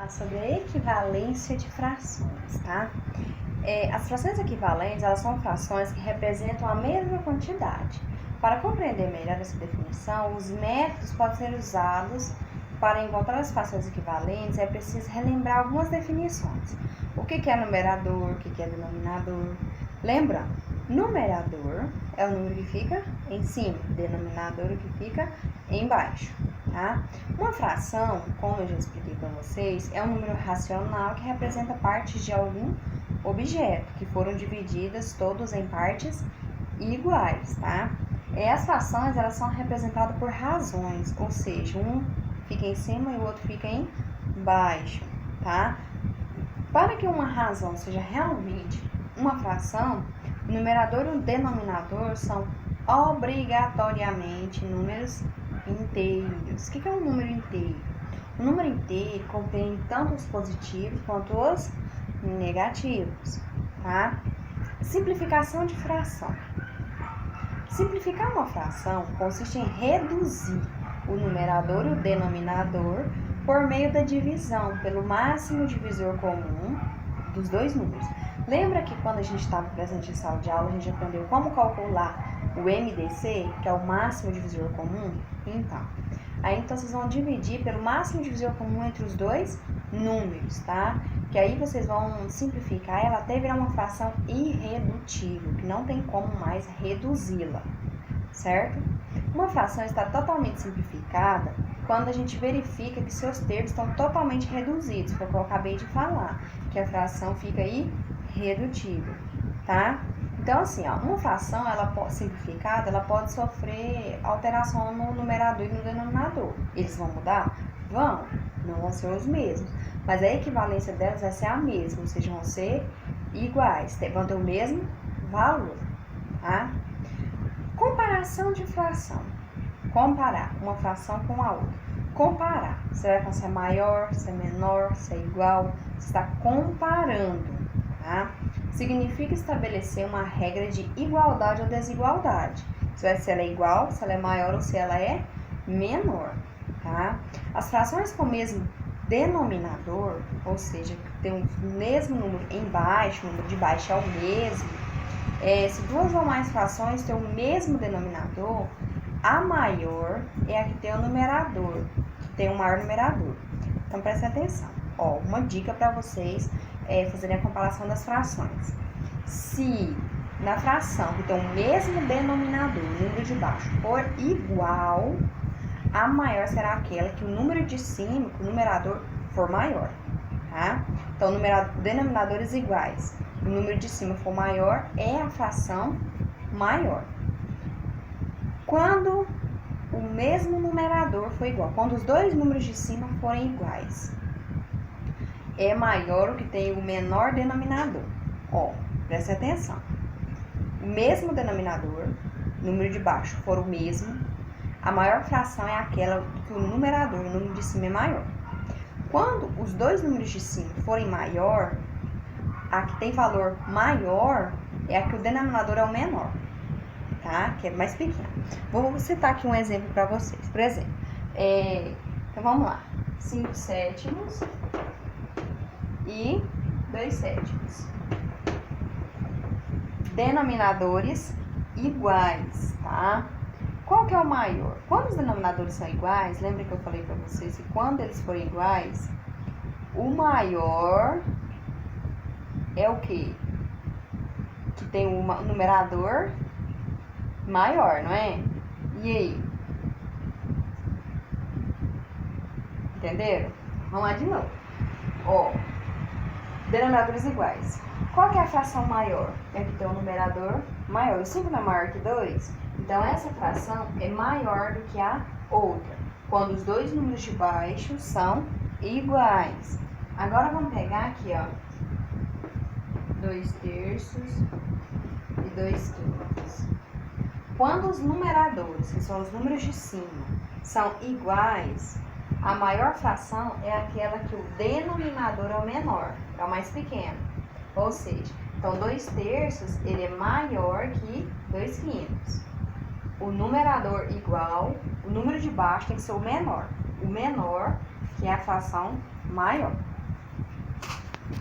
Sobre a equivalência de frações, tá? As frações equivalentes, elas são frações que representam a mesma quantidade. Para compreender melhor essa definição, os métodos podem ser usados para encontrar as frações equivalentes. É preciso relembrar algumas definições. O que é numerador, o que é denominador? Lembrando, numerador é o número que fica em cima, denominador é o que fica embaixo. Tá? Uma fração, como eu já expliquei para vocês, é um número racional que representa partes de algum objeto, que foram divididas todos em partes iguais, tá? As frações, elas são representadas por razões, ou seja, um fica em cima e o outro fica embaixo, tá? Para que uma razão seja realmente uma fração, o numerador e o denominador são obrigatoriamente números inteiros. O que é um número inteiro? O número inteiro contém tanto os positivos quanto os negativos, tá? Simplificação de fração. Simplificar uma fração consiste em reduzir o numerador e o denominador por meio da divisão pelo máximo divisor comum dos dois números. Lembra que quando a gente estava presente em sala de aula, a gente aprendeu como calcular o MDC, que é o máximo divisor comum? Então vocês vão dividir pelo máximo divisor comum entre os dois números, tá? Que aí vocês vão simplificar ela até virar uma fração irredutível, que não tem como mais reduzi-la, certo? Uma fração está totalmente simplificada quando a gente verifica que seus termos estão totalmente reduzidos, foi o que eu acabei de falar, que a fração fica irredutível, tá? Então, assim, uma fração simplificada, ela pode sofrer alteração no numerador e no denominador. Eles vão mudar? Vão, não vão ser os mesmos, mas a equivalência delas vai ser a mesma, ou seja, vão ser iguais, vão ter o mesmo valor, tá? Comparação de fração. Comparar uma fração com a outra. Comparar, você vai falar se é maior, se é menor, se é igual, você está comparando, tá? Significa estabelecer uma regra de igualdade ou desigualdade. Se ela é igual, se ela é maior ou se ela é menor, tá? As frações com o mesmo denominador, ou seja, que tem o mesmo número embaixo, o número de baixo é o mesmo. Se duas ou mais frações têm o mesmo denominador, a maior é a que tem o numerador, que tem o maior numerador. Então, prestem atenção. Uma dica para vocês fazerem a comparação das frações. Se na fração que tem o mesmo denominador, o número de baixo, for igual, a maior será aquela que o número de cima, que o numerador for maior, tá? Então, denominadores iguais, o número de cima for maior, é a fração maior. Quando o mesmo numerador for igual, quando os dois números de cima forem iguais, é maior o que tem o menor denominador. Preste atenção. O mesmo denominador, número de baixo for o mesmo, a maior fração é aquela que o numerador, o número de cima é maior. Quando os dois números de cima forem maior, a que tem valor maior é a que o denominador é o menor, tá? Que é mais pequeno. Vou citar aqui um exemplo para vocês. Por exemplo, então vamos lá. 5 sétimos e 2 sétimos. Denominadores iguais, tá? Qual que é o maior? Quando os denominadores são iguais, lembra que eu falei para vocês que quando eles forem iguais, o maior é o quê? Que tem um numerador maior, não é? E aí? Entenderam? Vamos lá de novo. Denominadores iguais. Qual que é a fração maior? É que tem um numerador maior. O 5 não é maior que 2? Então, essa fração é maior do que a outra, quando os dois números de baixo são iguais. Agora, vamos pegar aqui, 2 terços e 2 quintos. Quando os numeradores, que são os números de cima, são iguais, a maior fração é aquela que o denominador é o menor, é o mais pequeno. Ou seja, então 2 terços ele é maior que 2 quintos. O numerador igual, o número de baixo tem que ser o menor. O menor, que é a fração maior.